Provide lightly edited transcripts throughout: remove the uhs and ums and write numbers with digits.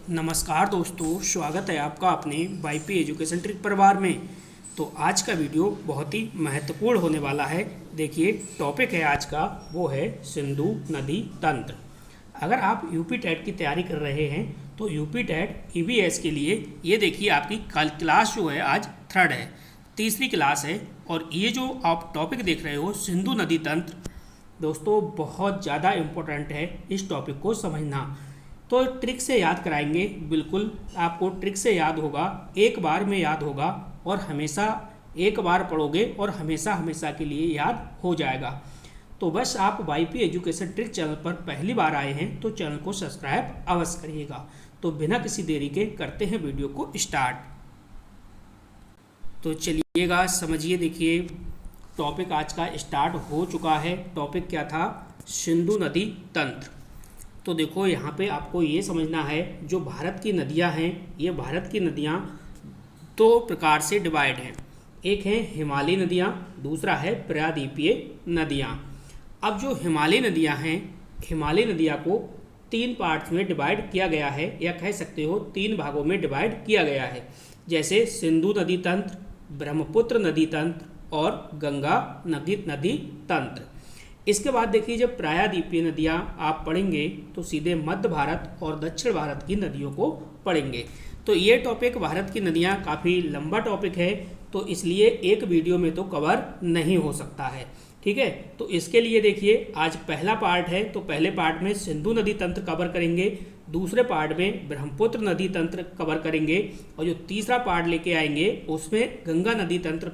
नमस्कार दोस्तों, स्वागत है आपका अपने वाईपी एजुकेशन ट्रिक परिवार में। तो आज का वीडियो बहुत ही महत्वपूर्ण होने वाला है। देखिए, टॉपिक है आज का, वो है सिंधु नदी तंत्र। अगर आप यूपी टेट की तैयारी कर रहे हैं तो यूपी टेट ईवीएस के लिए ये देखिए, आपकी कल क्लास जो है आज थर्ड है, तीसरी क्लास है। और ये जो आप टॉपिक देख रहे हो सिंधु नदी तंत्र, दोस्तों बहुत ज़्यादा इम्पोर्टेंट है इस टॉपिक को समझना। तो ट्रिक से याद कराएंगे, बिल्कुल आपको ट्रिक से याद होगा, एक बार में याद होगा और हमेशा एक बार पढ़ोगे और हमेशा हमेशा के लिए याद हो जाएगा। तो बस आप वाईपी एजुकेशन ट्रिक चैनल पर पहली बार आए हैं तो चैनल को सब्सक्राइब अवश्य करिएगा। तो बिना किसी देरी के करते हैं वीडियो को स्टार्ट। तो चलिएगा समझिए, देखिए टॉपिक आज का स्टार्ट हो चुका है। टॉपिक क्या था? सिंधु नदी तंत्र। तो देखो यहाँ पे आपको ये समझना है, जो भारत की नदियाँ हैं, ये भारत की नदियाँ दो प्रकार से डिवाइड हैं। एक है हिमालयी नदियाँ, दूसरा है प्रायद्वीपीय नदियाँ। अब जो हिमालयी नदियाँ हैं, हिमालयी नदियाँ को तीन पार्ट्स में डिवाइड किया गया है, या कह सकते हो तीन भागों में डिवाइड किया गया है। जैसे सिंधु नदी तंत्र, ब्रह्मपुत्र नदी तंत्र और गंगा नदी तंत्र। इसके बाद देखिए, जब प्रायद्वीपीय नदियाँ आप पढ़ेंगे तो सीधे मध्य भारत और दक्षिण भारत की नदियों को पढ़ेंगे। तो ये टॉपिक भारत की नदियाँ काफ़ी लंबा टॉपिक है, तो इसलिए एक वीडियो में तो कवर नहीं हो सकता है, ठीक है। तो इसके लिए देखिए, आज पहला पार्ट है, तो पहले पार्ट में सिंधु नदी तंत्र कवर करेंगे, दूसरे पार्ट में ब्रह्मपुत्र नदी तंत्र कवर करेंगे, और जो तीसरा पार्ट लेके आएंगे उसमें गंगा नदी तंत्र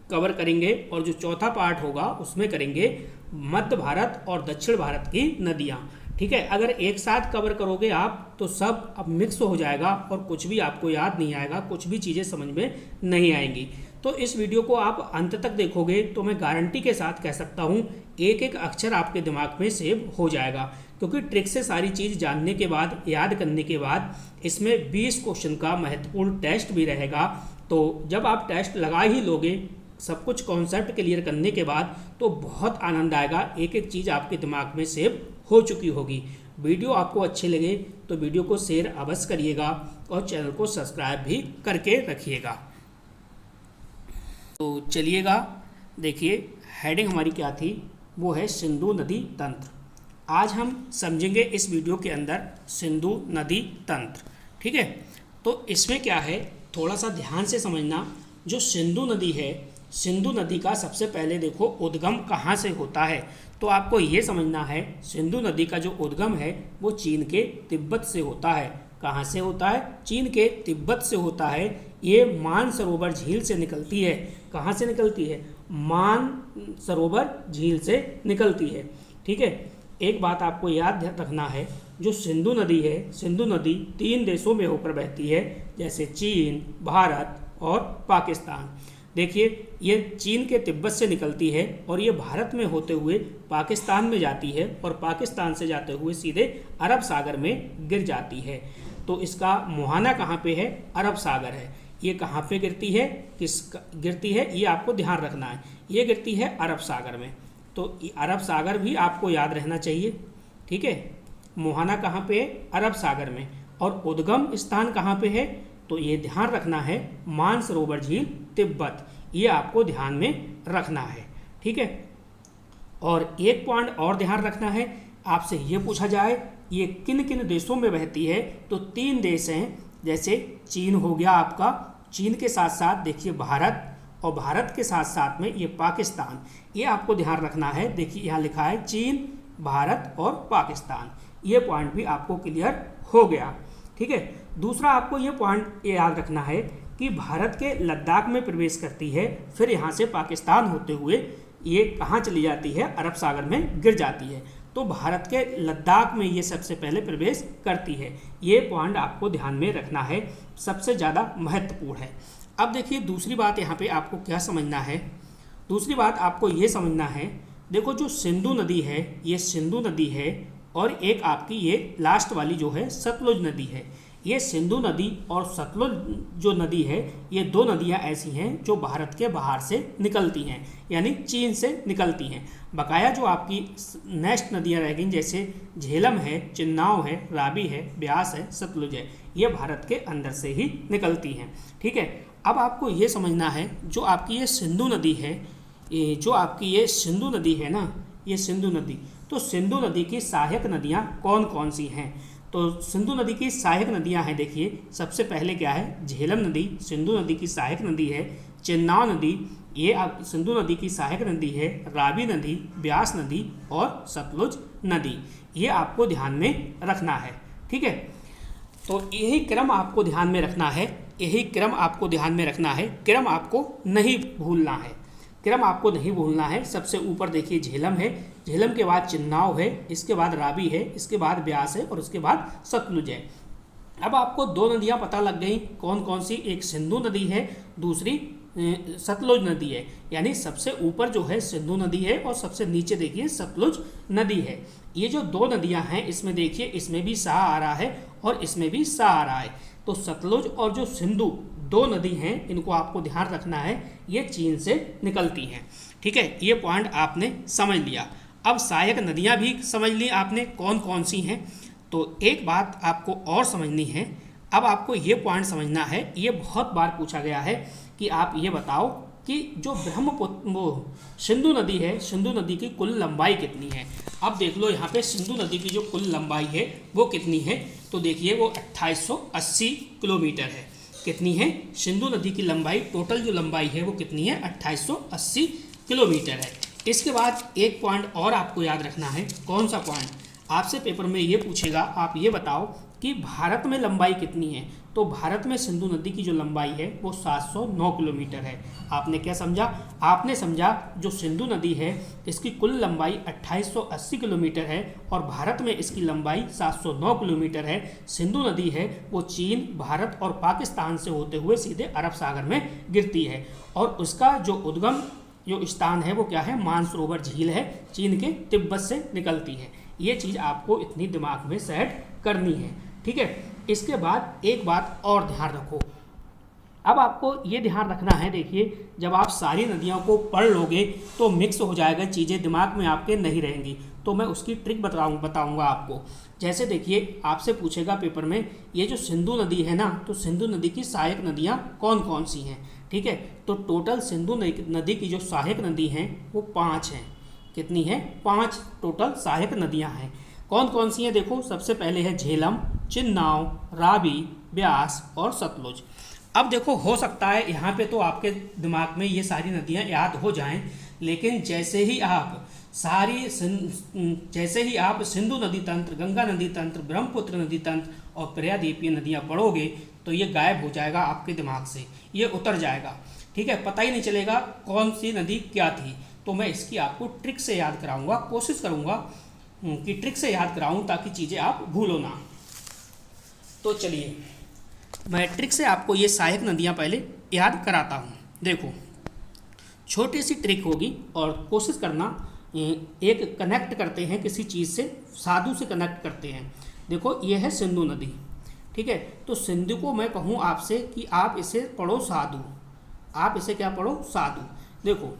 कवर करेंगे, और जो चौथा पार्ट होगा उसमें करेंगे मध्य भारत और दक्षिण भारत की नदियाँ, ठीक है। अगर एक साथ कवर करोगे आप तो सब अब मिक्स हो जाएगा और कुछ भी आपको याद नहीं आएगा, कुछ भी चीज़ें समझ में नहीं आएंगी। तो इस वीडियो को आप अंत तक देखोगे तो मैं गारंटी के साथ कह सकता हूँ एक एक अक्षर आपके दिमाग में सेव हो जाएगा, क्योंकि ट्रिक से सारी चीज़ जानने के बाद, याद करने के बाद इसमें 20 क्वेश्चन का महत्वपूर्ण टेस्ट भी रहेगा। तो जब आप टेस्ट लगा ही लोगे सब कुछ कॉन्सेप्ट क्लियर करने के बाद, तो बहुत आनंद आएगा, एक एक चीज़ आपके दिमाग में सेव हो चुकी होगी। वीडियो आपको अच्छे लगे तो वीडियो को शेयर अवश्य करिएगा और चैनल को सब्सक्राइब भी करके रखिएगा। तो चलिएगा, देखिए हेडिंग हमारी क्या थी, वो है सिंधु नदी तंत्र। आज हम समझेंगे इस वीडियो के अंदर सिंधु नदी तंत्र, ठीक है। तो इसमें क्या है, थोड़ा सा ध्यान से समझना। जो सिंधु नदी है, सिंधु नदी का सबसे पहले देखो उद्गम कहाँ से होता है। तो आपको ये समझना है, सिंधु नदी का जो उद्गम है वो चीन के तिब्बत से होता है। कहाँ से होता है? चीन के तिब्बत से होता है। ये मानसरोवर झील से निकलती है। कहाँ से निकलती है? मानसरोवर झील से निकलती है, ठीक है। एक बात आपको याद रखना है, जो सिंधु नदी है, सिंधु नदी 3 देशों में होकर बहती है, जैसे चीन, भारत और पाकिस्तान। देखिए, ये चीन के तिब्बत से निकलती है और ये भारत में होते हुए पाकिस्तान में जाती है, और पाकिस्तान से जाते हुए सीधे अरब सागर में गिर जाती है। तो इसका मुहाना कहाँ पे है? अरब सागर है। ये कहाँ पे गिरती है, किस गिरती है, ये आपको ध्यान रखना है। ये गिरती है अरब सागर में। तो अरब सागर भी आपको याद रहना चाहिए, ठीक है। मुहाना कहाँ पे है? अरब सागर में। और उद्गम स्थान कहाँ पे है? तो ये ध्यान रखना है, मानसरोवर झील तिब्बत, ये आपको ध्यान में रखना है, ठीक है। और एक पॉइंट और ध्यान रखना है, आपसे ये पूछा जाए ये किन किन देशों में बहती है, तो 3 देश हैं। जैसे चीन हो गया आपका, चीन के साथ साथ देखिए भारत, और भारत के साथ साथ में ये पाकिस्तान, ये आपको ध्यान रखना है। देखिए यहाँ लिखा है चीन, भारत और पाकिस्तान, ये पॉइंट भी आपको क्लियर हो गया, ठीक है। दूसरा आपको ये पॉइंट याद रखना है कि भारत के लद्दाख में प्रवेश करती है, फिर यहाँ से पाकिस्तान होते हुए ये कहाँ चली जाती है? अरब सागर में गिर जाती है। तो भारत के लद्दाख में ये सबसे पहले प्रवेश करती है। ये पॉइंट आपको ध्यान में रखना है, सबसे ज़्यादा महत्वपूर्ण है। अब देखिए दूसरी बात यहाँ पे आपको क्या समझना है। दूसरी बात आपको ये समझना है, देखो जो सिंधु नदी है, ये सिंधु नदी है, और एक आपकी ये लास्ट वाली जो है सतलुज नदी है। ये सिंधु नदी और सतलुज जो नदी है, ये दो नदियाँ ऐसी हैं जो भारत के बाहर से निकलती हैं, यानी चीन से निकलती हैं। बकाया जो आपकी नेक्स्ट नदियाँ रह गई, जैसे झेलम है, चिन्नाव है, रावी है, ब्यास है, सतलुज है, ये भारत के अंदर से ही निकलती हैं। ठीक है, अब आपको ये समझना है जो आपकी ये सिंधु नदी है, जो आपकी ये सिंधु नदी है ना, ये सिंधु नदी, तो सिंधु नदी की सहायक नदियाँ कौन कौन सी हैं? तो सिंधु नदी की सहायक नदियाँ हैं, देखिए सबसे पहले क्या है, झेलम नदी सिंधु नदी की सहायक नदी है, चिन्नाव नदी ये सिंधु नदी की सहायक नदी है, रावी नदी, ब्यास नदी और सतलुज नदी, ये आपको ध्यान में रखना है। ठीक है, तो यही क्रम आपको ध्यान में रखना है, यही क्रम आपको ध्यान में रखना है, क्रम आपको नहीं भूलना है, क्रम आपको नहीं भूलना है। सबसे ऊपर देखिए झेलम है, झेलम के बाद चिन्नाव है, इसके बाद रावी है, इसके बाद ब्यास है और उसके बाद सतलुज है। अब आपको दो नदियाँ पता लग गई कौन कौन सी, एक सिंधु नदी है, दूसरी सतलुज नदी है, यानी सबसे ऊपर जो है सिंधु नदी है और सबसे नीचे देखिए सतलुज नदी है। ये जो दो नदियां हैं इसमें देखिए इसमें भी सा आ रहा है और इसमें भी सा आ रहा है, तो सतलुज और जो सिंधु दो नदी हैं इनको आपको ध्यान रखना है, ये चीन से निकलती हैं। ठीक है, ये पॉइंट आपने समझ लिया। अब सहायक नदियाँ भी समझ ली आपने कौन कौन सी हैं, तो एक बात आपको और समझनी है, अब आपको ये पॉइंट समझना है, ये बहुत बार पूछा गया है कि आप ये बताओ कि जो ब्रह्मपुत्र वो सिंधु नदी है, सिंधु नदी की कुल लंबाई कितनी है। अब देख लो यहाँ पे सिंधु नदी की जो कुल लंबाई है वो कितनी है, तो देखिए वो 2880 किलोमीटर है। कितनी है सिंधु नदी की लंबाई, टोटल जो लंबाई है वो कितनी है 2880 किलोमीटर है। इसके बाद एक पॉइंट और आपको याद रखना है, कौन सा पॉइंट, आपसे पेपर में ये पूछेगा, आप ये बताओ कि भारत में लंबाई कितनी है, तो भारत में सिंधु नदी की जो लंबाई है वो 709 किलोमीटर है। आपने क्या समझा, आपने समझा जो सिंधु नदी है इसकी कुल लंबाई 2880 किलोमीटर है और भारत में इसकी लंबाई 709 किलोमीटर है। सिंधु नदी है वो चीन, भारत और पाकिस्तान से होते हुए सीधे अरब सागर में गिरती है और उसका जो उद्गम जो स्थान है वो क्या है, मानसरोवर झील है, चीन के तिब्बत से निकलती है। ये चीज़ आपको इतनी दिमाग में सेट करनी है। ठीक है, इसके बाद एक बात और ध्यान रखो, अब आपको ये ध्यान रखना है, देखिए जब आप सारी नदियों को पढ़ लोगे तो मिक्स हो जाएगा, चीज़ें दिमाग में आपके नहीं रहेंगी, तो मैं उसकी ट्रिक बताऊंगा आपको। जैसे देखिए आपसे पूछेगा पेपर में, ये जो सिंधु नदी है ना, तो सिंधु नदी की सहायक नदियाँ कौन कौन सी हैं। ठीक है, तो टोटल सिंधु नदी की जो सहायक नदी हैं वो 5 हैं। कितनी है, 5 टोटल सहायक नदियाँ हैं। कौन कौन सी हैं देखो, सबसे पहले है झेलम, चिन्नाव, रावी, ब्यास और सतलुज। अब देखो हो सकता है यहाँ पे तो आपके दिमाग में ये सारी नदियाँ याद हो जाएं, लेकिन जैसे ही आप सिंधु नदी तंत्र, गंगा नदी तंत्र, ब्रह्मपुत्र नदी तंत्र और प्रयाद्वीपीय नदियाँ पढ़ोगे तो ये गायब हो जाएगा आपके दिमाग से, ये उतर जाएगा। ठीक है, पता ही नहीं चलेगा कौन सी नदी क्या थी। तो मैं इसकी आपको ट्रिक से याद कराऊंगा, कोशिश करूंगा कि ट्रिक से याद कराऊं ताकि चीज़ें आप भूलो ना। तो चलिए मैं ट्रिक से आपको ये सहायक नदियाँ पहले याद कराता हूँ। देखो छोटी सी ट्रिक होगी और कोशिश करना, एक कनेक्ट करते हैं किसी चीज़ से, साधु से कनेक्ट करते हैं। देखो ये है सिंधु नदी, ठीक है, तो सिंधु को मैं कहूँ आपसे कि आप इसे पढ़ो साधु, आप इसे क्या पढ़ो, साधु। देखो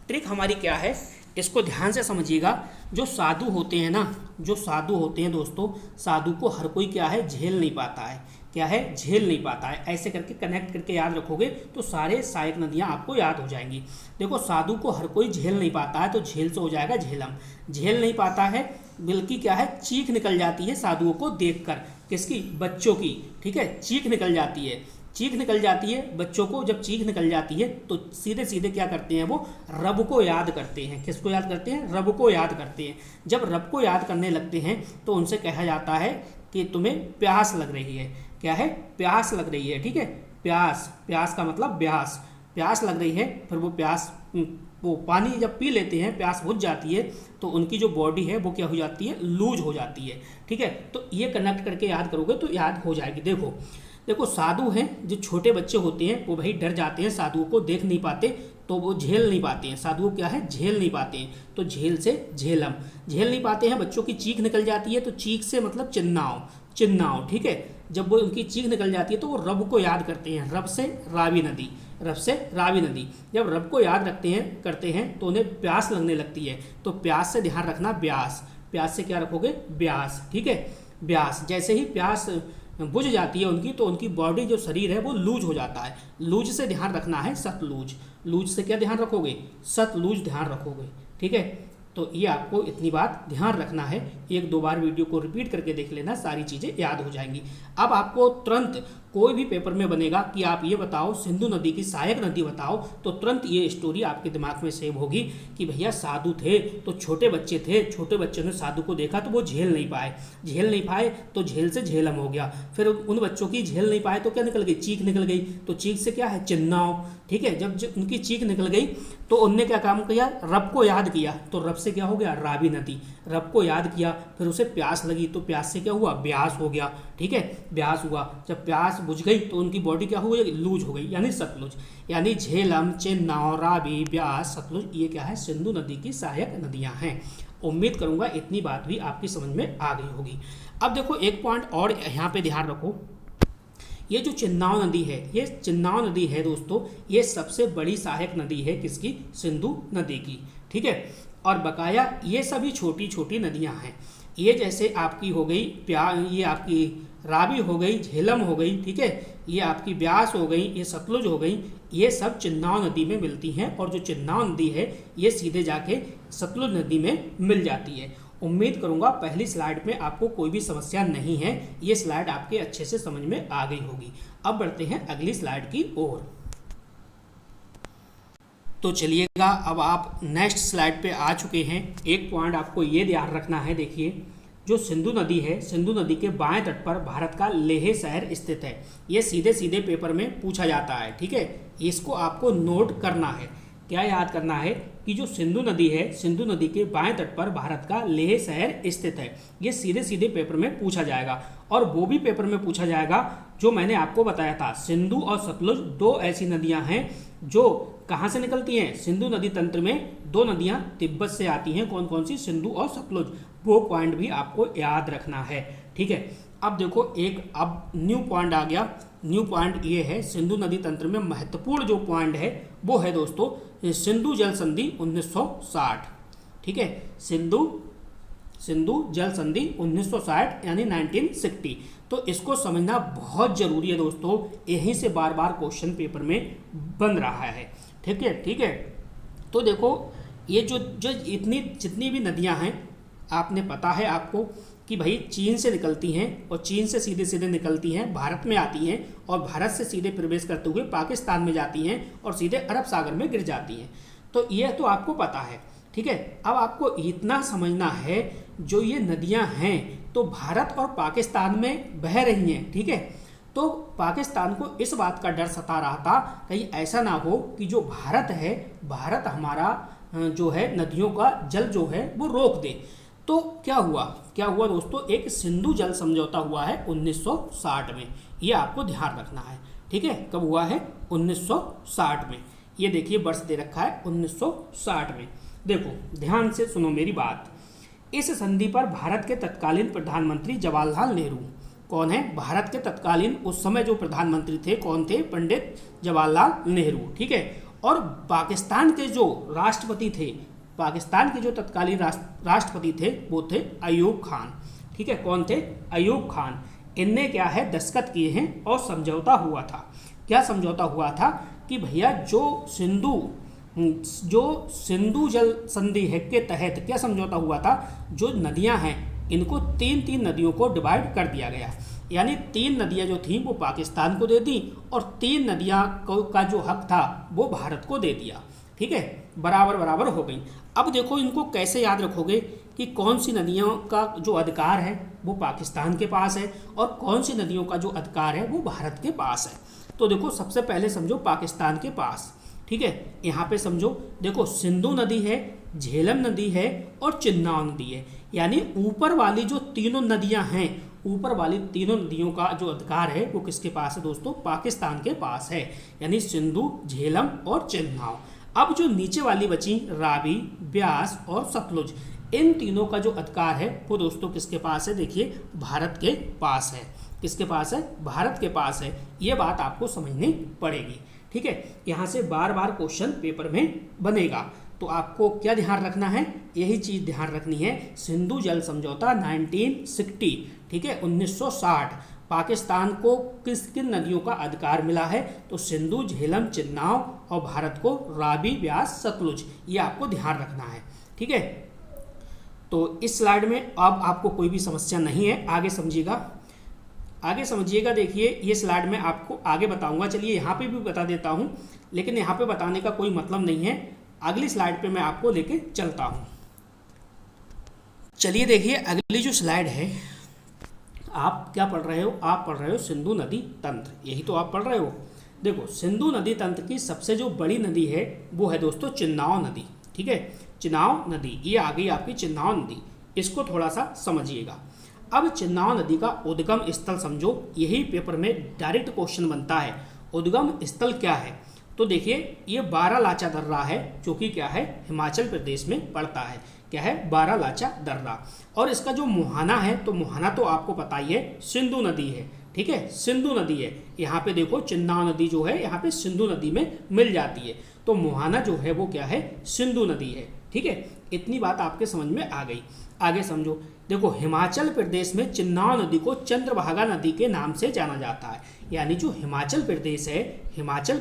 ट्रिक हमारी क्या है, इसको ध्यान से समझिएगा। जो साधु होते हैं ना, जो साधु होते हैं दोस्तों, साधु को हर कोई क्या है, झेल नहीं पाता है, क्या है, झेल नहीं पाता है। ऐसे करके कनेक्ट करके याद रखोगे तो सारे सहायक नदियाँ आपको याद हो जाएंगी। देखो साधु को हर कोई झेल नहीं पाता है, तो झेल से हो जाएगा झेलम। झेल नहीं पाता है बल्कि क्या है, चीख निकल जाती है साधुओं को देखकर, किसकी, बच्चों की। ठीक है, चीख निकल जाती है, चीख निकल जाती है बच्चों को। जब चीख निकल जाती है तो सीधे सीधे क्या करते हैं, वो रब को याद करते हैं। किसको याद करते हैं, रब को याद करते हैं। जब रब को याद करने लगते हैं तो उनसे कहा जाता है कि तुम्हें प्यास लग रही है। क्या है, प्यास लग रही है। ठीक है, प्यास, प्यास का मतलब ब्यास, प्यास लग रही है। फिर वो प्यास, वो पानी जब पी लेते हैं, प्यास बुझ जाती है तो उनकी जो बॉडी है वो क्या हो जाती है, लूज हो जाती है। ठीक है, तो ये कनेक्ट करके याद करोगे तो याद हो जाएगी। देखो साधु हैं, जो छोटे बच्चे होते हैं वो भाई डर जाते हैं, साधुओं को देख नहीं पाते, तो वो झेल नहीं पाते हैं, साधु क्या है, झेल नहीं पाते हैं, तो झेल से झेलम, झेल नहीं पाते हैं, बच्चों की चीख निकल जाती है, तो चीख से मतलब चिन्नाव, चिन्नाव, ठीक है। जब वो उनकी चीख निकल जाती है तो वो रब को याद करते हैं, रब से रावी नदी, रब से रावी नदी, जब रब को याद रखते हैं करते हैं तो उन्हें प्यास लगने लगती है, तो प्यास से ध्यान रखना, ब्यास, प्यास से क्या रखोगे, ब्यास, ठीक है, ब्यास। जैसे ही प्यास बुझ जाती है उनकी, तो उनकी बॉडी जो शरीर है वो लूज हो जाता है, लूज से ध्यान रखना है सतलूज, लूज से क्या ध्यान रखोगे, सतलूज ध्यान रखोगे, ठीक है। तो ये आपको इतनी बात ध्यान रखना है, एक दो बार वीडियो को रिपीट करके देख लेना, सारी चीज़ें याद हो जाएंगी। अब आपको तुरंत कोई भी पेपर में बनेगा कि आप ये बताओ सिंधु नदी की सहायक नदी बताओ, तो तुरंत ये स्टोरी आपके दिमाग में सेव होगी कि भैया साधु थे तो छोटे बच्चे थे, छोटे बच्चों ने साधु को देखा तो वो झेल नहीं पाए, झेल नहीं पाए तो झेल से झेलम हो गया, फिर उन बच्चों की झेल नहीं पाए तो क्या निकल गई, चीख निकल गई, तो चीख से क्या है, चिन्नाव, ठीक है। जब उनकी चीख निकल गई तो उनने क्या काम किया, रब को याद किया, तो रब से क्या हो गया, रावी नदी, रब को याद किया, फिर उसे प्यास लगी तो प्यास से क्या हुआ, ब्यास हो गया, ठीक है, ब्यास हुआ। जब प्यास बुझ गई तो उनकी बॉडी क्या हो गई, लूज हो गई, यानी सतलुज, यानी झेलम, चिन्नाव, रावी, ब्यास, सतलुज, ये क्या है, सिंधु नदी की सहायक नदियां हैं। उम्मीद करूंगा इतनी बात भी आपकी समझ में आ गई होगी। अब देखो एक पॉइंट और यहाँ पे ध्यान रखो, ये जो चिन्नाव नदी है, ये चिन्नाव नदी है दोस्तों, ये सबसे बड़ी सहायक नदी है किसकी, सिंधु नदी की, ठीक है। और बकाया ये सभी छोटी छोटी नदियां हैं, ये जैसे आपकी हो गई ये आपकी रावी हो गई, झेलम हो गई, ठीक है, ये आपकी ब्यास हो गई, ये सतलुज हो गई, ये सब चिन्नाव नदी में मिलती हैं, और जो चिन्नाव नदी है ये सीधे जाके सतलुज नदी में मिल जाती है। उम्मीद करूंगा पहली स्लाइड में आपको कोई भी समस्या नहीं है, ये स्लाइड आपके अच्छे से समझ में आ गई होगी। अब बढ़ते हैं अगली स्लाइड की ओर। तो चलिएगा, अब आप नेक्स्ट स्लाइड पे आ चुके हैं। एक पॉइंट आपको ये ध्यान रखना है, देखिए जो सिंधु नदी है, सिंधु नदी के बाएं तट पर भारत का लेह शहर स्थित है, ये सीधे सीधे पेपर में पूछा जाता है, ठीक है, इसको आपको नोट करना है। क्या याद करना है कि जो सिंधु नदी है, सिंधु नदी के बाएं तट पर भारत का लेह शहर स्थित है, ये सीधे सीधे पेपर में पूछा जाएगा। और वो भी पेपर में पूछा जाएगा जो मैंने आपको बताया था, सिंधु और सतलुज दो ऐसी नदियां हैं जो कहाँ से निकलती हैं, सिंधु नदी तंत्र में दो नदियां तिब्बत से आती हैं, कौन कौन सी, सिंधु और सतलुज, वो पॉइंट भी आपको याद रखना है, ठीक है। अब देखो एक अब न्यू पॉइंट आ गया, न्यू पॉइंट ये है, सिंधु नदी तंत्र में महत्वपूर्ण जो पॉइंट है वो है दोस्तों सिंधु जल संधि 1960, ठीक है, सिंधु जल संधि 1960 यानी 1960। तो इसको समझना बहुत जरूरी है दोस्तों, यहीं से बार बार क्वेश्चन पेपर में बन रहा है, ठीक है, ठीक है। तो देखो ये जो जो इतनी जितनी भी नदियां हैं, आपने पता है आपको कि भाई चीन से निकलती हैं, और चीन से सीधे सीधे निकलती हैं, भारत में आती हैं, और भारत से सीधे प्रवेश करते हुए पाकिस्तान में जाती हैं, और सीधे अरब सागर में गिर जाती हैं। तो यह तो आपको पता है, ठीक है। अब आपको इतना समझना है, जो ये नदियां हैं तो भारत और पाकिस्तान में बह रही हैं, ठीक है। तो पाकिस्तान को इस बात का डर सता रहा था कहीं ऐसा ना हो कि जो भारत है, भारत हमारा जो है नदियों का जल जो है वो रोक दे। तो क्या हुआ दोस्तों, एक सिंधु जल समझौता हुआ है 1960 में, ये आपको ध्यान रखना है, ठीक है। कब हुआ है, 1960 में, ये देखिए वर्ष दे रखा है 1960 में। देखो ध्यान से सुनो मेरी बात, इस संधि पर भारत के तत्कालीन प्रधानमंत्री जवाहरलाल नेहरू, कौन है, भारत के तत्कालीन उस समय जो प्रधानमंत्री थे कौन थे, पंडित जवाहरलाल नेहरू, ठीक है। और पाकिस्तान के जो राष्ट्रपति थे, पाकिस्तान के जो तत्कालीन राष्ट्रपति थे वो थे अयूब खान, ठीक है, कौन थे, अयूब खान। इनने क्या है, दस्तखत किए हैं और समझौता हुआ था। क्या समझौता हुआ था कि भैया जो सिंधु जल संधि है के तहत क्या समझौता हुआ था, जो नदियां हैं इनको तीन नदियों को डिवाइड कर दिया गया, यानी 3 नदियां जो थीं वो पाकिस्तान को दे दी, और 3 नदियां का जो हक था वो भारत को दे दिया, ठीक है, बराबर बराबर हो गई। अब देखो इनको कैसे याद रखोगे कि कौन सी नदियों का जो अधिकार है वो पाकिस्तान के पास है, और कौन सी नदियों का जो अधिकार है वो भारत के पास है। तो देखो सबसे पहले समझो पाकिस्तान के पास, ठीक है, यहाँ पे समझो, देखो सिंधु नदी है, झेलम नदी है और चिन्नाव नदी है, यानी ऊपर वाली जो तीनों नदियां हैं, ऊपर वाली तीनों नदियों का जो अधिकार है वो किसके पास है दोस्तों, पाकिस्तान के पास है, यानी सिंधु, झेलम और चिन्नाव। अब जो नीचे वाली बची रावी, ब्यास और सतलुज, इन तीनों का जो अधिकार है वो दोस्तों किसके पास है? देखिए भारत के पास है। किसके पास है? भारत के पास है। ये बात आपको समझनी पड़ेगी, ठीक है। यहाँ से बार बार क्वेश्चन पेपर में बनेगा, तो आपको क्या ध्यान रखना है? यही चीज़ ध्यान रखनी है। सिंधु जल समझौता 1960, ठीक है, 1960, पाकिस्तान को किस किन नदियों का अधिकार मिला है? तो सिंधु, झेलम, चिन्नाव और भारत को रावी, ब्यास, सतलुज। ये आपको ध्यान रखना है, ठीक है। तो इस स्लाइड में अब आपको कोई भी समस्या नहीं है, आगे समझिएगा, आगे समझिएगा। देखिए ये स्लाइड में आपको आगे बताऊंगा, चलिए यहाँ पे भी बता देता हूँ, लेकिन यहाँ पे बताने का कोई मतलब नहीं है, अगली स्लाइड पे मैं आपको लेके चलता हूँ। चलिए देखिए अगली जो स्लाइड है, आप क्या पढ़ रहे हो? आप पढ़ रहे हो सिंधु नदी तंत्र, यही तो आप पढ़ रहे हो। देखो सिंधु नदी तंत्र की सबसे जो बड़ी नदी है वो है दोस्तों चिन्नाव नदी, ठीक है, चिन्नाव नदी। ये आ गई आपकी चिन्नाव नदी, इसको थोड़ा सा समझिएगा। अब चिन्नाव नदी का उद्गम स्थल समझो, यही पेपर में डायरेक्ट क्वेश्चन बनता है। उद्गम स्थल क्या है? तो देखिए ये बारालाचा दर्रा है, जो कि क्या है? हिमाचल प्रदेश में पड़ता है। क्या है? बारालाचा दर्रा। और इसका जो मुहाना है, तो मुहाना तो आपको पता ही है सिंधु नदी है, ठीक है, सिंधु नदी है। यहाँ पे देखो चिन्नाव नदी जो है यहाँ पे सिंधु नदी में मिल जाती है, तो मुहाना जो है वो क्या है? सिंधु नदी है, ठीक है। इतनी बात आपके समझ में आ गई। आगे समझो, देखो हिमाचल प्रदेश में चिन्नाव नदी को चंद्रभागा नदी के नाम से जाना जाता है। यानी जो हिमाचल प्रदेश है, हिमाचल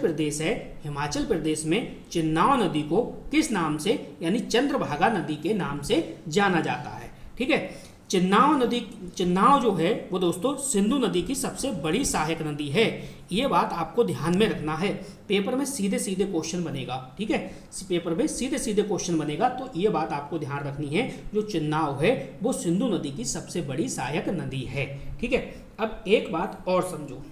प्रदेश में चिन्नाव नदी को किस नाम से? यानी चंद्रभागा नदी के नाम से जाना जाता है, ठीक है। चिन्नाव जो है वो दोस्तों सिंधु नदी की सबसे बड़ी सहायक नदी है। ये बात आपको ध्यान में रखना है, पेपर में सीधे सीधे क्वेश्चन बनेगा, ठीक है, पेपर में सीधे सीधे क्वेश्चन बनेगा, तो ये बात आपको ध्यान रखनी है। जो चिन्नाव है वो सिंधु नदी की सबसे बड़ी सहायक नदी है, ठीक है। अब एक बात और समझो,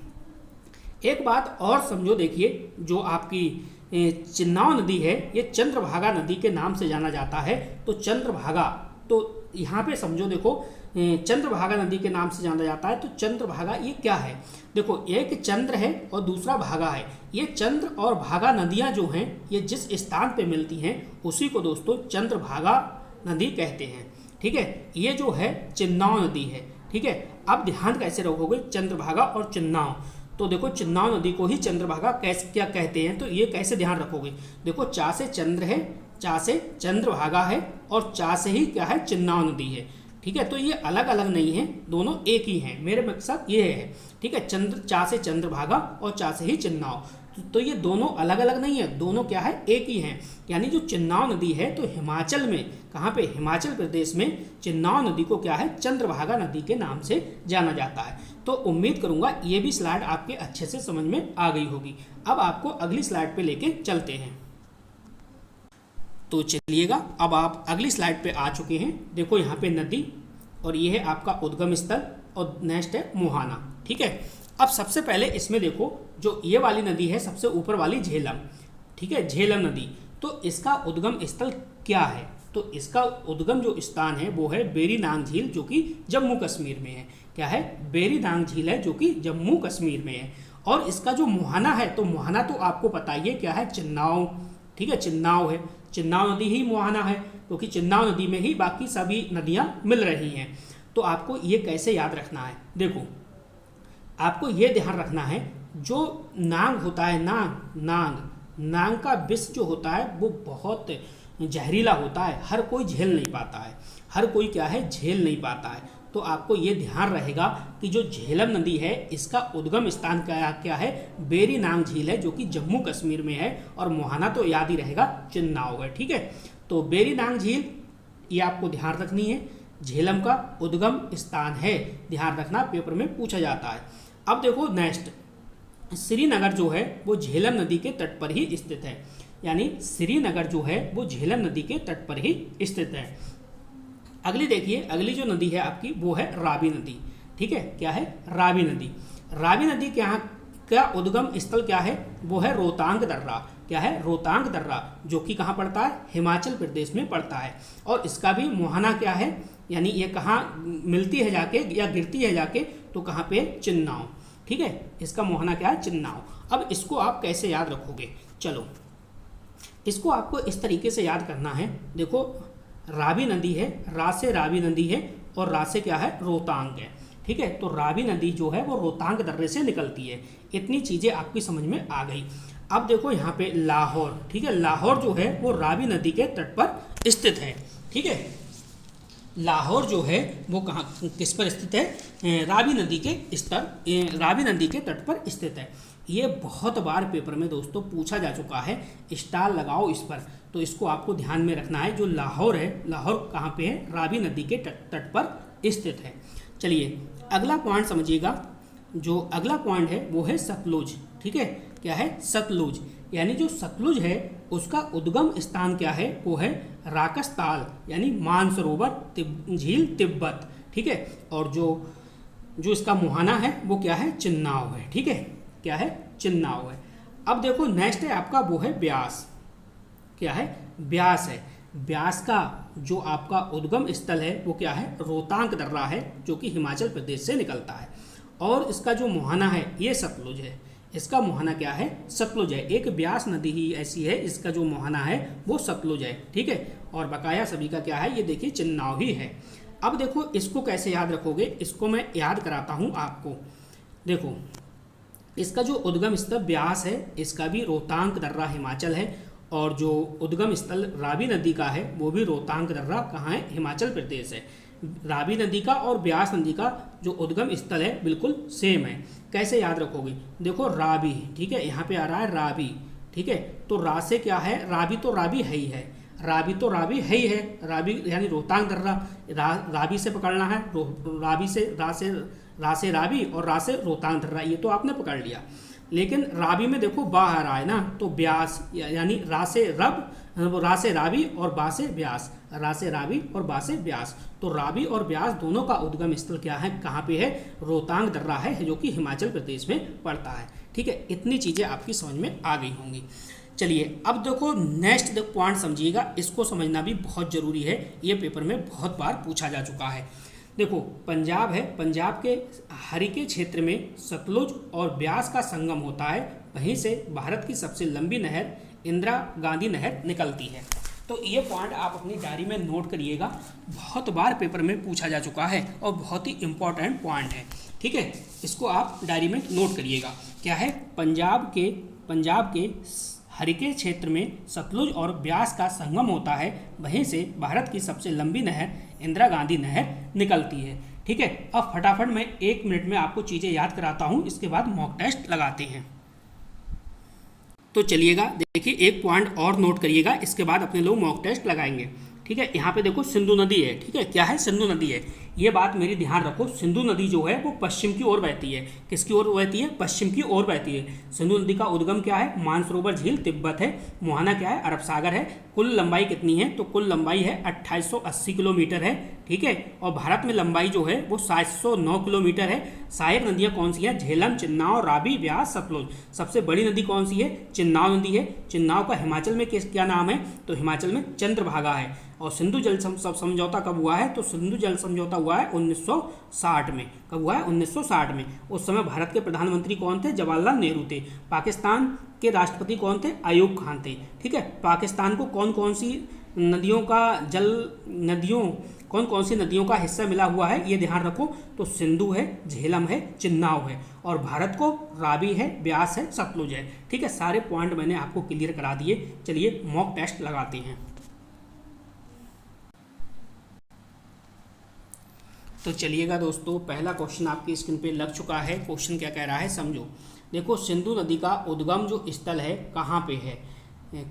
देखिए जो आपकी चिन्नाव नदी है ये चंद्रभागा नदी के नाम से जाना जाता है। तो चंद्रभागा, तो यहाँ पे समझो, देखो चंद्रभागा नदी के नाम से जाना जाता है। तो चंद्रभागा ये क्या है? देखो एक चंद्र है और दूसरा भागा है। ये चंद्र और भागा नदियाँ जो हैं ये जिस स्थान पे मिलती हैं उसी को दोस्तों चंद्रभागा नदी कहते हैं, ठीक है। ये जो है चिन्नाव नदी है, ठीक है। अब ध्यान कैसे रखोगे? चंद्रभागा और चिन्नाव, तो देखो चिन्नाव नदी को ही चंद्रभागा कैसे क्या कहते हैं, तो ये कैसे ध्यान रखोगे? देखो चा से चंद्र है, चा से चंद्रभागा है और चा से ही क्या है? चिन्नाव नदी है, ठीक है। तो ये अलग अलग नहीं है, दोनों एक ही हैं, मेरे मकसद ये है, ठीक है। चा से चंद्रभागा और चा से ही चिन्नाव, तो ये दोनों अलग अलग नहीं है, दोनों क्या है? एक ही हैं। यानी जो चिन्नाव नदी है तो हिमाचल में, कहाँ पे? हिमाचल प्रदेश में चिन्नाव नदी को क्या है? चंद्रभागा नदी के नाम से जाना जाता है। तो उम्मीद करूंगा ये भी स्लाइड आपके अच्छे से समझ में आ गई होगी। अब आपको अगली स्लाइड पे लेके चलते हैं। तो चलिएगा, अब आप अगली स्लाइड पे आ चुके हैं। देखो यहाँ पे नदी और ये है आपका उद्गम स्थल और नेक्स्ट है मुहाना, ठीक है। अब सबसे पहले इसमें देखो जो ये वाली नदी है सबसे ऊपर वाली झेलम, ठीक है, झेलम नदी, तो इसका उद्गम स्थल क्या है? तो इसका उद्गम जो स्थान है वो है बेरी नांग झील, जो कि जम्मू कश्मीर में है। क्या है? बेरी नांग झील है जो कि जम्मू कश्मीर में है। और इसका जो मुहाना है, तो मुहाना तो आपको पता ही है क्या है? चिन्नाव, ठीक है, चिन्नाव है, चिन्नाव नदी ही मुहाना है, क्योंकि चिन्नाव नदी में ही बाकी सभी नदियाँ मिल रही हैं। तो आपको ये कैसे याद रखना है? देखो आपको ये ध्यान रखना है, जो नांग होता है, नांग का विष जो होता है वो बहुत जहरीला होता है, हर कोई झेल नहीं पाता है, हर कोई क्या है? झेल नहीं पाता है। तो आपको ये ध्यान रहेगा कि जो झेलम नदी है इसका उद्गम स्थान क्या है? बेरी नांग झील है, जो कि जम्मू कश्मीर में है, और मुहाना तो याद ही रहेगा चिन्नाव है, ठीक है। तो बेरी नांग झील ये आपको ध्यान रखनी है, झेलम का उद्गम स्थान है, ध्यान रखना, पेपर में पूछा जाता है। अब देखो नेक्स्ट, श्रीनगर जो है वो झेलम नदी के तट पर ही स्थित है। यानी श्रीनगर जो है वो झेलम नदी के तट पर ही स्थित है। अगली देखिए, अगली जो नदी है आपकी वो है रावी नदी, ठीक है। क्या है? रावी नदी। रावी नदी क्या उद्गम स्थल क्या है? वो है रोहतांग दर्रा। क्या है? रोहतांग दर्रा, जो कि कहाँ पड़ता है? हिमाचल प्रदेश में पड़ता है। और इसका भी मुहाना क्या है? यानी ये कहाँ मिलती है जाके या गिरती है जाके? तो कहाँ पे? चिन्नाव, ठीक है। इसका मुहाना क्या है? चिन्नाव। अब इसको आप कैसे याद रखोगे? चलो इसको आपको इस तरीके से याद करना है। देखो रावी नदी है, रा से रावी नदी है और रा से क्या है, रोहतांग है। ठीक है, तो रावी नदी जो है वो रोहतांग दर्रे से निकलती है। इतनी चीज़ें आपकी समझ में आ गई। अब देखो यहाँ पे लाहौर, ठीक है, लाहौर जो है वो रावी नदी के तट पर स्थित है। ठीक है, लाहौर जो है वो कहाँ, किस पर स्थित है, रावी नदी के रावी नदी के तट पर स्थित है। ये बहुत बार पेपर में दोस्तों पूछा जा चुका है, स्टार लगाओ इस पर। तो इसको आपको ध्यान में रखना है। जो लाहौर है, लाहौर कहाँ पे है, रावी नदी के तट पर स्थित है। चलिए अगला पॉइंट समझिएगा। जो अगला पॉइंट है वो है सतलुज। ठीक है, क्या है, सतलुज। यानी जो सतलुज है उसका उद्गम स्थान क्या है, वो है राकसताल यानी मानसरोवर झील तिब्बत। ठीक है, और जो इसका मुहाना है वो क्या है, चिन्नाव है। ठीक है, क्या है, चिन्नाव है। अब देखो नेक्स्ट है आपका वो है ब्यास। क्या है, ब्यास है। ब्यास का जो आपका उद्गम स्थल है वो क्या है, रोहतांग दर्रा है, जो कि हिमाचल प्रदेश से निकलता है। और इसका जो मुहाना है ये सतलुज है। इसका मुहाना क्या है, सतलुज है। एक ब्यास नदी ही ऐसी है, इसका जो मुहाना है वो सतलुज है। ठीक है, और बकाया सभी का क्या है, ये देखिए चिन्नाव ही है। अब देखो इसको कैसे याद रखोगे, इसको मैं याद कराता हूँ आपको। देखो इसका जो उद्गम स्थल ब्यास है, इसका भी रोहतांग दर्रा हिमाचल है। और जो उद्गम स्थल रावी नदी का है वो भी रोहतांग दर्रा कहाँ है, हिमाचल प्रदेश है। रावी नदी का और ब्यास नदी का जो उद्गम स्थल है बिल्कुल सेम है। कैसे याद रखोगे, देखो रावी, ठीक है, यहाँ पे आ रहा है रावी। ठीक है, तो रा से क्या है, रावी तो रावी है ही है, रावी तो रावी है ही है, रावी यानी रोहतांग दर्रा। रावी से पकड़ना है, रावी से रा से रावी और रा से रोहतांग दर्रा, ये तो आपने पकड़ लिया। लेकिन रावी में देखो बा आ रहा है ना, तो ब्यास यानी रा से रब, रा से रावी और बा से ब्यास, रा से रावी और बा से ब्यास। तो रावी और ब्यास दोनों का उद्गम स्थल क्या है, कहाँ पे है, रोहतांग दर्रा है, जो कि हिमाचल प्रदेश में पड़ता है। ठीक है, इतनी चीज़ें आपकी समझ में आ गई होंगी। चलिए अब देखो नेक्स्ट पॉइंट समझिएगा, इसको समझना भी बहुत ज़रूरी है, ये पेपर में बहुत बार पूछा जा चुका है। देखो पंजाब है, पंजाब के हरिके क्षेत्र में सतलुज और ब्यास का संगम होता है, वहीं से भारत की सबसे लंबी नहर इंदिरा गांधी नहर निकलती है। तो ये पॉइंट आप अपनी डायरी में नोट करिएगा, बहुत बार पेपर में पूछा जा चुका है और बहुत ही इम्पोर्टेंट पॉइंट है। ठीक है, इसको आप डायरी में नोट करिएगा। क्या है, पंजाब के हरिके क्षेत्र में सतलुज और ब्यास का संगम होता है, वहीं से भारत की सबसे लंबी नहर इंदिरा गांधी नहर निकलती है। ठीक है, अब फटाफट मैं 1 मिनट में आपको चीज़ें याद कराता हूँ, इसके बाद मॉक टेस्ट लगाते हैं। तो चलिएगा देखिए, एक पॉइंट और नोट करिएगा, इसके बाद अपने लोग मॉक टेस्ट लगाएंगे। ठीक है, यहाँ पे देखो सिंधु नदी है। ठीक है, क्या है, सिंधु नदी है। ये बात मेरी ध्यान रखो, सिंधु नदी जो है वो पश्चिम की ओर बहती है। किसकी ओर बहती है, पश्चिम की ओर बहती है। सिंधु नदी का उद्गम क्या है, मानसरोवर झील तिब्बत है। मुहाना क्या है, अरब सागर है। कुल लंबाई कितनी है, तो कुल लंबाई है 2880 किलोमीटर है। ठीक है, और भारत में लंबाई जो है वो 709 किलोमीटर है। सहायक नदियाँ कौन सी हैं, झेलम, चिन्नाव, रावी, ब्यास, सतलुज। सबसे बड़ी नदी कौन सी है, चिन्नाव नदी है। चिन्नाव का हिमाचल में क्या नाम है, तो हिमाचल में चंद्रभागा है। और सिंधु जल समझौता कब हुआ है, तो सिंधु जल समझौता हुआ है 1960 में। कब हुआ है, 1960 में। उस समय भारत के प्रधानमंत्री कौन थे, जवाहरलाल नेहरू थे। पाकिस्तान के राष्ट्रपति कौन थे, अयूब खान थे। ठीक है, पाकिस्तान को कौन कौन सी नदियों का हिस्सा मिला हुआ है, ये ध्यान रखो। तो सिंधु है, झेलम है, चिन्नाव है, और भारत को रावी है, ब्यास है, सतलुज है। ठीक है, सारे पॉइंट मैंने आपको क्लियर करा दिए। चलिए मॉक टेस्ट लगाते हैं। तो चलिएगा दोस्तों, पहला क्वेश्चन आपकी स्क्रीन पे लग चुका है। क्वेश्चन क्या कह रहा है, समझो। देखो सिंधु नदी का उद्गम जो स्थल है कहाँ पे है,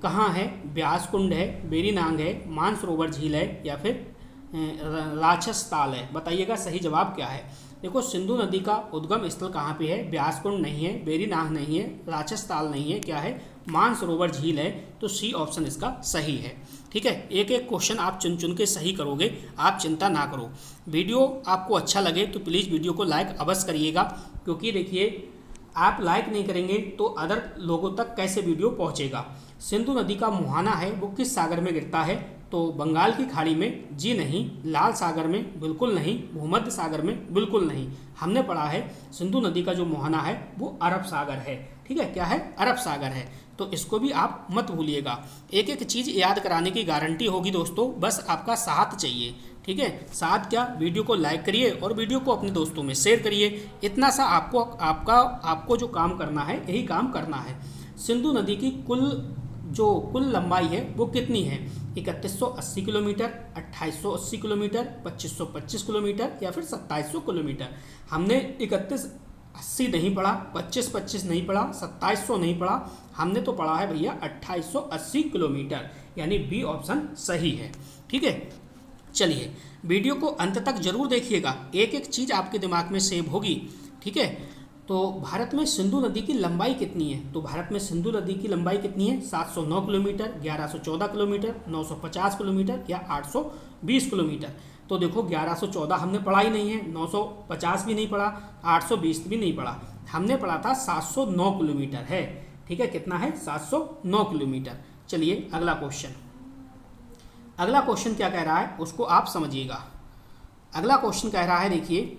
कहाँ है, ब्यास कुंड है, बेरीनांग है, मानसरोवर झील है, या फिर राक्षस ताल है। बताइएगा सही जवाब क्या है। देखो सिंधु नदी का उद्गम स्थल कहाँ पे है, ब्यास कुंड नहीं है, बेरीनांग नहीं है, राक्षस ताल नहीं है, क्या है, मानसरोवर झील है। तो सी ऑप्शन इसका सही है। ठीक है, एक एक क्वेश्चन आप चुन चुन के सही करोगे, आप चिंता ना करो। वीडियो आपको अच्छा लगे तो प्लीज़ वीडियो को लाइक अवश्य करिएगा, क्योंकि देखिए आप लाइक नहीं करेंगे तो अदर लोगों तक कैसे वीडियो पहुंचेगा। सिंधु नदी का मुहाना है वो किस सागर में गिरता है, तो बंगाल की खाड़ी में, जी नहीं। लाल सागर में, बिल्कुल नहीं। भूमध्य सागर में, बिल्कुल नहीं। हमने पढ़ा है सिंधु नदी का जो मुहाना है वो अरब सागर है। ठीक है, क्या है, अरब सागर है। तो इसको भी आप मत भूलिएगा। एक एक चीज़ याद कराने की गारंटी होगी दोस्तों, बस आपका साथ चाहिए। ठीक है, साथ क्या, वीडियो को लाइक करिए और वीडियो को अपने दोस्तों में शेयर करिए। इतना सा आपको जो काम करना है यही काम करना है। सिंधु नदी की कुल लंबाई है वो कितनी है? 3180 किलोमीटर, 2880 किलोमीटर, 2525 किलोमीटर या फिर 2700 किलोमीटर। हमने 3180 नहीं पढ़ा, 2525 नहीं पढ़ा, 2700 नहीं पढ़ा, हमने तो पढ़ा है भैया 2880 किलोमीटर, यानी बी ऑप्शन सही है। ठीक है, चलिए वीडियो को अंत तक जरूर देखिएगा, एक एक चीज़ आपके दिमाग में सेव होगी। ठीक है, तो भारत में सिंधु नदी की लंबाई कितनी है? तो भारत में सिंधु नदी की लंबाई कितनी है? 709 किलोमीटर, 1114 किलोमीटर, 950 किलोमीटर या 820 किलोमीटर। तो देखो 1114 हमने पढ़ा ही नहीं है, 950 भी नहीं पढ़ा, 820 भी नहीं पढ़ा, हमने पढ़ा था 709 किलोमीटर है। ठीक है, कितना है? 709 किलोमीटर। चलिए अगला क्वेश्चन, अगला क्वेश्चन क्या कह रहा है उसको आप समझिएगा। अगला क्वेश्चन कह रहा है, देखिए,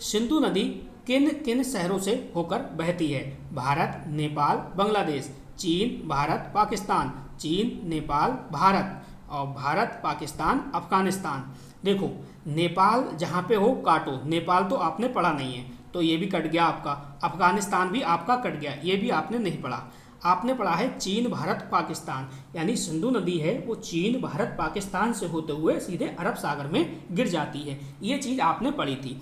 सिंधु नदी किन किन शहरों से होकर बहती है? भारत, नेपाल, बांग्लादेश, चीन, भारत, पाकिस्तान, चीन, नेपाल, भारत, और भारत, पाकिस्तान, अफगानिस्तान। देखो नेपाल जहाँ पे हो काटो, नेपाल तो आपने पढ़ा नहीं है तो ये भी कट गया आपका, अफगानिस्तान भी आपका कट गया, ये भी आपने नहीं पढ़ा। आपने पढ़ा है चीन, भारत, पाकिस्तान, यानी सिंधु नदी है वो चीन, भारत, पाकिस्तान से होते हुए सीधे अरब सागर में गिर जाती है, ये चीज़ आपने पढ़ी थी।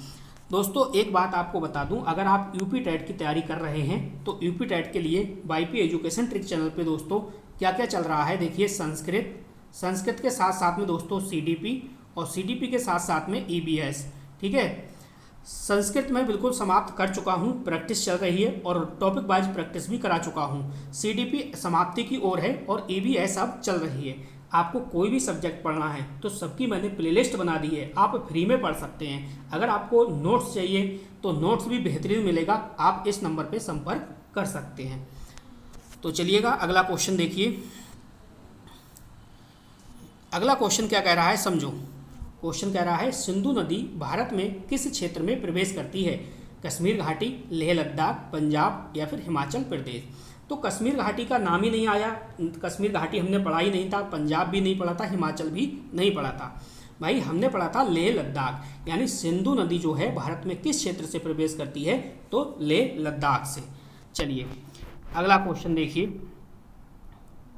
दोस्तों एक बात आपको बता दूं, अगर आप यूपी टेट की तैयारी कर रहे हैं तो यूपी टेट के लिए वाईपी एजुकेशन ट्रिक चैनल पे दोस्तों क्या क्या चल रहा है, देखिए, संस्कृत के साथ साथ में दोस्तों सीडीपी, और सीडीपी के साथ साथ में ईबीएस। ठीक है, संस्कृत में बिल्कुल समाप्त कर चुका हूँ, प्रैक्टिस चल रही है और टॉपिक वाइज प्रैक्टिस भी करा चुका हूँ। सीडीपी समाप्ति की ओर है और ईबीएस अब चल रही है। आपको कोई भी सब्जेक्ट पढ़ना है तो सबकी मैंने प्लेलिस्ट बना दी है, आप फ्री में पढ़ सकते हैं। अगर आपको नोट्स चाहिए तो नोट्स भी बेहतरीन मिलेगा, आप इस नंबर पे संपर्क कर सकते हैं। तो चलिएगा अगला क्वेश्चन देखिए, अगला क्वेश्चन क्या कह रहा है समझो। क्वेश्चन कह रहा है सिंधु नदी भारत में किस क्षेत्र में प्रवेश करती है? कश्मीर घाटी, लेह लद्दाख, पंजाब या फिर हिमाचल प्रदेश। तो कश्मीर घाटी का नाम ही नहीं आया, कश्मीर घाटी हमने पढ़ा ही नहीं था, पंजाब भी नहीं पढ़ा था, हिमाचल भी नहीं पढ़ा था भाई, हमने पढ़ा था लेह लद्दाख। यानी सिंधु नदी जो है भारत में किस क्षेत्र से प्रवेश करती है? तो लेह लद्दाख से। चलिए अगला क्वेश्चन देखिए,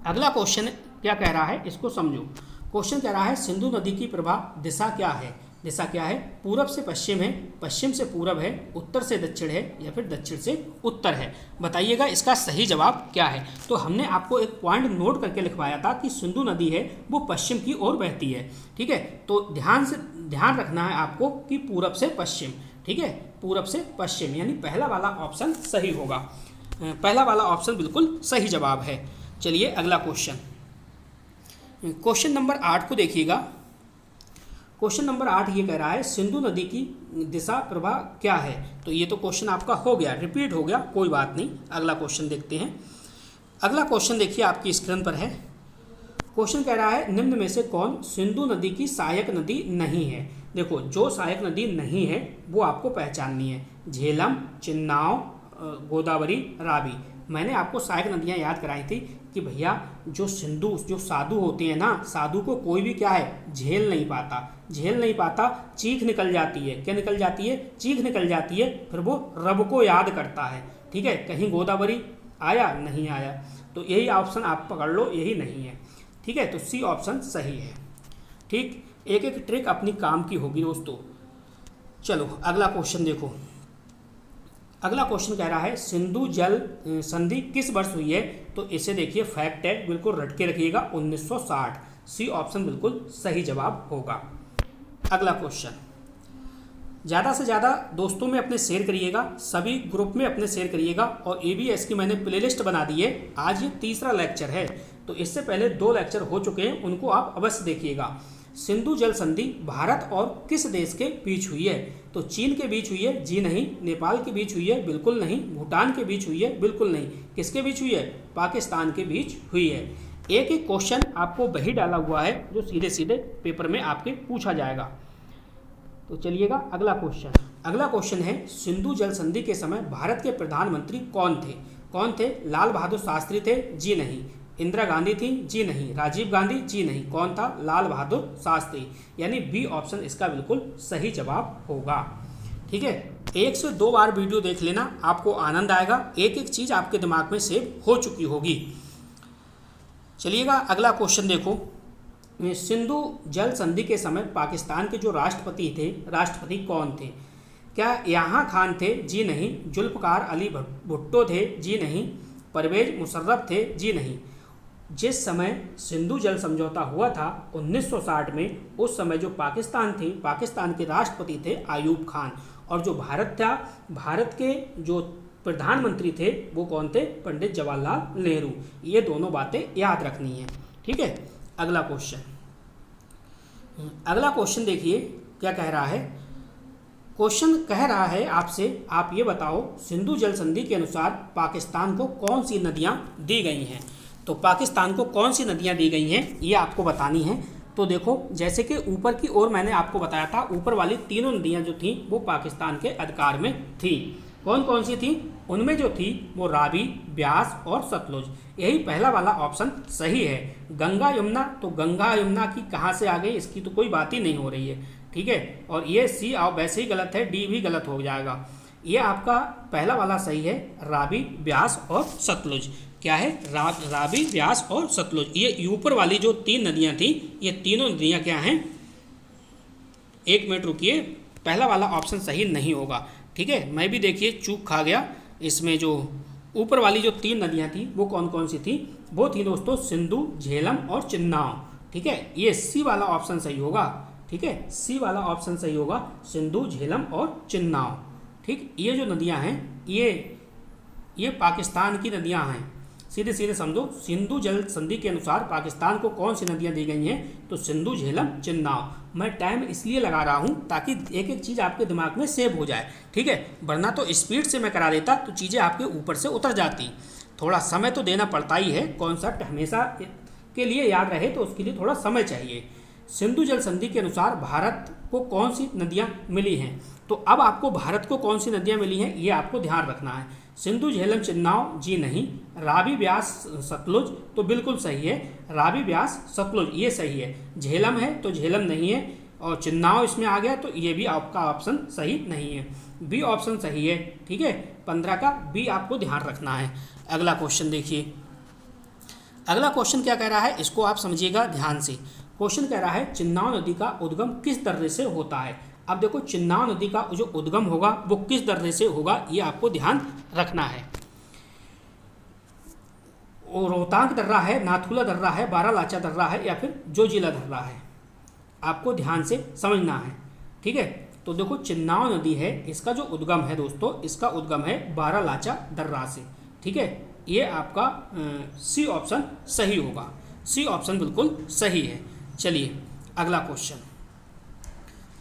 अगला क्वेश्चन क्या कह रहा है इसको समझो। क्वेश्चन कह रहा है सिंधु नदी की प्रवाह दिशा क्या है? दिशा क्या है? पूरब से पश्चिम है, पश्चिम से पूरब है, उत्तर से दक्षिण है या फिर दक्षिण से उत्तर है। बताइएगा इसका सही जवाब क्या है। तो हमने आपको एक पॉइंट नोट करके लिखवाया था कि सिंधु नदी है वो पश्चिम की ओर बहती है। ठीक है, तो ध्यान रखना है आपको कि पूरब से पश्चिम। ठीक है, पूरब से पश्चिम, यानी पहला वाला ऑप्शन सही होगा, पहला वाला ऑप्शन बिल्कुल सही जवाब है। चलिए अगला क्वेश्चन, क्वेश्चन नंबर 8 को देखिएगा। क्वेश्चन नंबर 8 ये कह रहा है सिंधु नदी की दिशा प्रवाह क्या है? तो ये तो क्वेश्चन आपका हो गया, रिपीट हो गया, कोई बात नहीं। अगला क्वेश्चन देखते हैं। अगला क्वेश्चन देखिए आपकी स्क्रीन पर है। क्वेश्चन कह रहा है निम्न में से कौन सिंधु नदी की सहायक नदी नहीं है? देखो जो सहायक नदी नहीं है वो आपको पहचाननी है, झेलम, चिन्नाव, गोदावरी, रावी। मैंने आपको सहायक नदियाँ याद कराई थी कि भैया जो साधु होते हैं ना, साधु को कोई भी क्या है झेल नहीं पाता, चीख निकल जाती है। क्या निकल जाती है? चीख निकल जाती है, फिर वो रब को याद करता है। ठीक है, कहीं गोदावरी आया नहीं आया, तो यही ऑप्शन आप पकड़ लो, यही नहीं है। ठीक है, तो सी ऑप्शन सही है। ठीक, एक एक ट्रिक अपनी काम की होगी दोस्तों। चलो अगला क्वेश्चन देखो। अगला क्वेश्चन कह रहा है सिंधु जल संधि किस वर्ष हुई है? तो इसे देखिए फैक्ट है, बिल्कुल रट के रखिएगा, 1960। सी ऑप्शन बिल्कुल सही जवाब होगा। अगला क्वेश्चन, ज़्यादा से ज़्यादा दोस्तों में अपने शेयर करिएगा, सभी ग्रुप में अपने शेयर करिएगा। और एबीएस की मैंने प्लेलिस्ट बना दी है, आज ये तीसरा लेक्चर है, तो इससे पहले 2 लेक्चर हो चुके हैं, उनको आप अवश्य देखिएगा। सिंधु जल संधि भारत और किस देश के बीच हुई है? तो चीन के बीच हुई है? जी नहीं। नेपाल के बीच हुई है? बिल्कुल नहीं। भूटान के बीच हुई है? बिल्कुल नहीं। किसके बीच हुई है? पाकिस्तान के बीच हुई है। एक एक क्वेश्चन आपको वही डाला हुआ है जो सीधे सीधे पेपर में आपके पूछा जाएगा। तो चलिएगा अगला क्वेश्चन है सिंधु जल संधि के समय भारत के प्रधानमंत्री कौन थे? कौन थे? लाल बहादुर शास्त्री थे? जी नहीं। इंदिरा गांधी थी? जी नहीं। राजीव गांधी? जी नहीं। कौन था? लाल बहादुर शास्त्री। यानी बी ऑप्शन इसका बिल्कुल सही जवाब होगा। ठीक है, 1 से 2 बार वीडियो देख लेना, आपको आनंद आएगा, एक एक चीज़ आपके दिमाग में सेव हो चुकी होगी। चलिएगा अगला क्वेश्चन देखो। सिंधु जल संधि के समय पाकिस्तान के जो राष्ट्रपति कौन थे? क्या यहाँ खान थे? जी नहीं। जुल्फ़िकार अली भुट्टो थे? जी नहीं। परवेज मुशर्रफ थे? जी नहीं। जिस समय सिंधु जल समझौता हुआ था 1960 में, उस समय जो पाकिस्तान के राष्ट्रपति थे आयूब खान, और जो भारत था, भारत के जो प्रधानमंत्री थे वो कौन थे? पंडित जवाहरलाल नेहरू। ये दोनों बातें याद रखनी है। ठीक है, अगला क्वेश्चन देखिए क्या कह रहा है। क्वेश्चन कह रहा है आपसे, आप ये बताओ सिंधु जल संधि के अनुसार पाकिस्तान को कौन सी नदियाँ दी गई हैं? तो पाकिस्तान को कौन सी नदियाँ दी गई हैं ये आपको बतानी है। तो देखो, जैसे कि ऊपर की ओर मैंने आपको बताया था, ऊपर वाली तीनों नदियाँ जो थीं वो पाकिस्तान के अधिकार में थी। कौन कौन सी थी? उनमें जो थी वो रावी, ब्यास और सतलुज। यही पहला वाला ऑप्शन सही है। गंगा यमुना, तो गंगा यमुना की कहाँ से आ गई, इसकी तो कोई बात ही नहीं हो रही है। ठीक है, और ये सी वैसे ही गलत है, डी भी गलत हो जाएगा। ये आपका पहला वाला सही है, रावी, ब्यास और सतलुज। क्या है? रावी, ब्यास और सतलुज। ये ऊपर वाली जो 3 नदियाँ थी, ये तीनों नदियाँ क्या हैं? 1 मिनट रुकिए, पहला वाला ऑप्शन सही नहीं होगा। ठीक है, मैं भी देखिए चूक खा गया। इसमें जो ऊपर वाली जो 3 नदियाँ थी वो कौन कौन सी थी? वो थी दोस्तों सिंधु, झेलम और चिन्नाव। ठीक है, ये सी वाला ऑप्शन सही होगा। ठीक है, सी वाला ऑप्शन सही होगा, सिंधु, झेलम और चिन्नाव। ठीक, ये जो नदियाँ हैं ये पाकिस्तान की नदियाँ हैं। सीधे सीधे समझो, सिंधु जल संधि के अनुसार पाकिस्तान को कौन सी नदियाँ दी गई हैं? तो सिंधु, झेलम, चिन्नाव। मैं टाइम इसलिए लगा रहा हूँ ताकि एक एक चीज़ आपके दिमाग में सेव हो जाए। ठीक है, वरना तो स्पीड से मैं करा देता तो चीज़ें आपके ऊपर से उतर जाती। थोड़ा समय तो देना पड़ता ही है, कॉन्सेप्ट हमेशा के लिए याद रहे तो उसके लिए थोड़ा समय चाहिए। सिंधु जल संधि के अनुसार भारत को कौन सी नदियाँ मिली हैं? तो अब आपको भारत को कौन सी नदियाँ मिली हैं ये आपको ध्यान रखना है। सिंधु, झेलम, चिन्नाव, जी नहीं। रावी, ब्यास, सतलुज, तो बिल्कुल सही है, रावी, ब्यास, सतलुज ये सही है। झेलम है तो झेलम नहीं है, और चिन्नाव इसमें आ गया तो ये भी आपका ऑप्शन सही नहीं है। बी ऑप्शन सही है। ठीक है, 15 का बी आपको ध्यान रखना है। अगला क्वेश्चन देखिए, अगला क्वेश्चन क्या कह रहा है इसको आप समझिएगा ध्यान से। क्वेश्चन कह रहा है चिन्नाव नदी का उद्गम किस दर्रे से होता है? अब देखो, चिन्नाव नदी का जो उद्गम होगा वो किस दर्रे से होगा ये आपको ध्यान रखना है। रोहतांग दर्रा है, नाथुला दर्रा है, बारालाचा दर्रा है, या फिर जोजिला दर्रा है? आपको ध्यान से समझना है। ठीक है, तो देखो चिन्नाव नदी है, इसका जो उद्गम है दोस्तों, इसका उद्गम है बारालाचा दर्रा से। ठीक है, ये आपका सी ऑप्शन सही होगा। सी ऑप्शन बिल्कुल सही है। चलिए अगला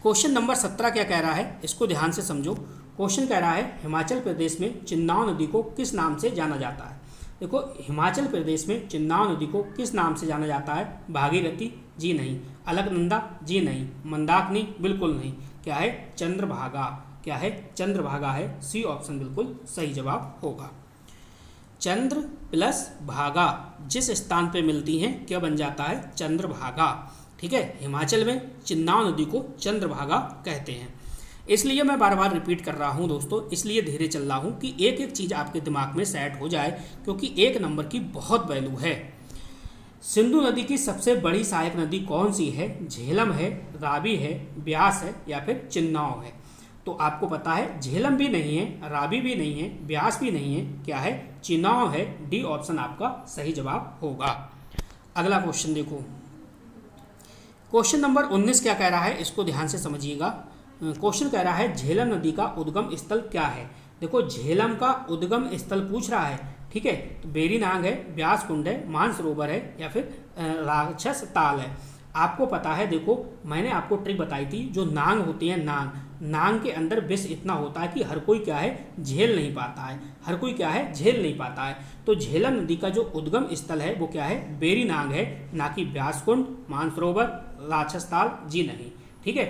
क्वेश्चन नंबर 17 क्या कह रहा है इसको ध्यान से समझो। क्वेश्चन कह रहा है हिमाचल प्रदेश में चिन्नाव नदी को किस नाम से जाना जाता है? देखो, हिमाचल प्रदेश में चिन्नाव नदी को किस नाम से जाना जाता है? भागीरथी? जी नहीं। अलकनंदा? जी नहीं। मंदाकिनी? बिल्कुल नहीं। क्या है? चंद्रभागा। क्या है? चंद्रभागा है। सी ऑप्शन बिल्कुल सही जवाब होगा। चंद्र प्लस भागा जिस स्थान पे मिलती हैं क्या बन जाता है? चंद्रभागा। ठीक है, हिमाचल में चिन्नाव नदी को चंद्रभागा कहते हैं। इसलिए मैं बार बार रिपीट कर रहा हूँ दोस्तों, इसलिए धीरे चल रहा हूँ कि एक एक चीज़ आपके दिमाग में सेट हो जाए, क्योंकि 1 नंबर की बहुत वैल्यू है। सिंधु नदी की सबसे बड़ी सहायक नदी कौन सी है? झेलम है, रावी है, ब्यास है, या फिर चिन्नाव है? तो आपको पता है झेलम भी नहीं है, रावी भी नहीं है, ब्यास भी नहीं है, क्या है? चिन्नाव है। डी ऑप्शन आपका सही जवाब होगा। अगला क्वेश्चन देखो, क्वेश्चन नंबर 19 क्या कह रहा है इसको ध्यान से समझिएगा। क्वेश्चन कह रहा है झेलम नदी का उद्गम स्थल क्या है? देखो, झेलम का उद्गम स्थल पूछ रहा है। ठीक है, तो बेरीनाग है, ब्यास कुंड है, मानसरोवर है, या फिर राक्षस ताल है? आपको पता है, देखो मैंने आपको ट्रिक बताई थी, जो नांग होती है, नांग के अंदर विष इतना होता है कि हर कोई क्या है झेल नहीं पाता है, हर कोई क्या है झेल नहीं पाता है। तो झेलम नदी का जो उद्गम स्थल है वो क्या है? बेरीनाग है, ना कि ब्यास कुंड, मानसरोवर, राक्षस ताल। जी नहीं। ठीक है,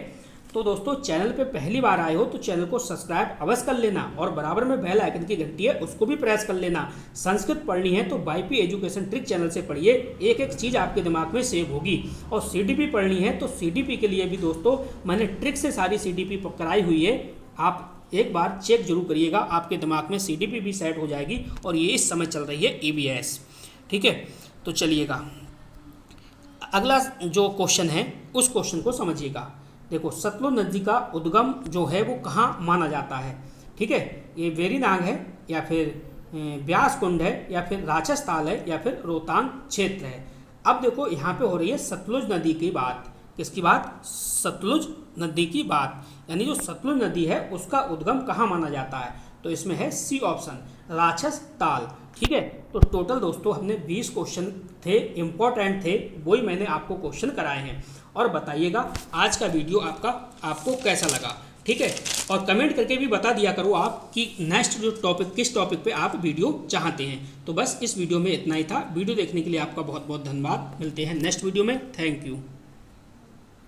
तो दोस्तों चैनल पे पहली बार आए हो तो चैनल को सब्सक्राइब अवश्य कर लेना और बराबर में बेल आइकन की घंटी है उसको भी प्रेस कर लेना। संस्कृत पढ़नी है तो बाईपी एजुकेशन ट्रिक चैनल से पढ़िए, एक एक चीज़ आपके दिमाग में सेव होगी। और सीडीपी पढ़नी है तो सीडीपी के लिए भी दोस्तों मैंने ट्रिक से सारी सीडीपी कराई हुई है, आप एक बार चेक जरूर करिएगा, आपके दिमाग में सीडीपी भी सेट हो जाएगी। और ये इस समय चल रही है ईवीएस। ठीक है, तो चलिएगा अगला जो क्वेश्चन है उस क्वेश्चन को समझिएगा। देखो सतलुज नदी का उद्गम जो है वो कहाँ माना जाता है। ठीक है, ये वेरीनाग है या फिर ब्यास कुंड है या फिर राक्षस ताल है या फिर रोहतांग क्षेत्र है। अब देखो यहाँ पे हो रही है सतलुज नदी की बात। किसकी बात? सतलुज नदी की बात। यानी जो सतलुज नदी है उसका उद्गम कहाँ माना जाता है, तो इसमें है सी ऑप्शन, राक्षस ताल। ठीक है, तो टोटल दोस्तों हमने 20 क्वेश्चन थे, इम्पोर्टेंट थे, वही मैंने आपको क्वेश्चन कराए हैं। और बताइएगा आज का वीडियो आपको कैसा लगा। ठीक है, और कमेंट करके भी बता दिया करो आप कि नेक्स्ट जो टॉपिक किस टॉपिक पे आप वीडियो चाहते हैं। तो बस इस वीडियो में इतना ही था। वीडियो देखने के लिए आपका बहुत बहुत धन्यवाद। मिलते हैं नेक्स्ट वीडियो में। Thank you.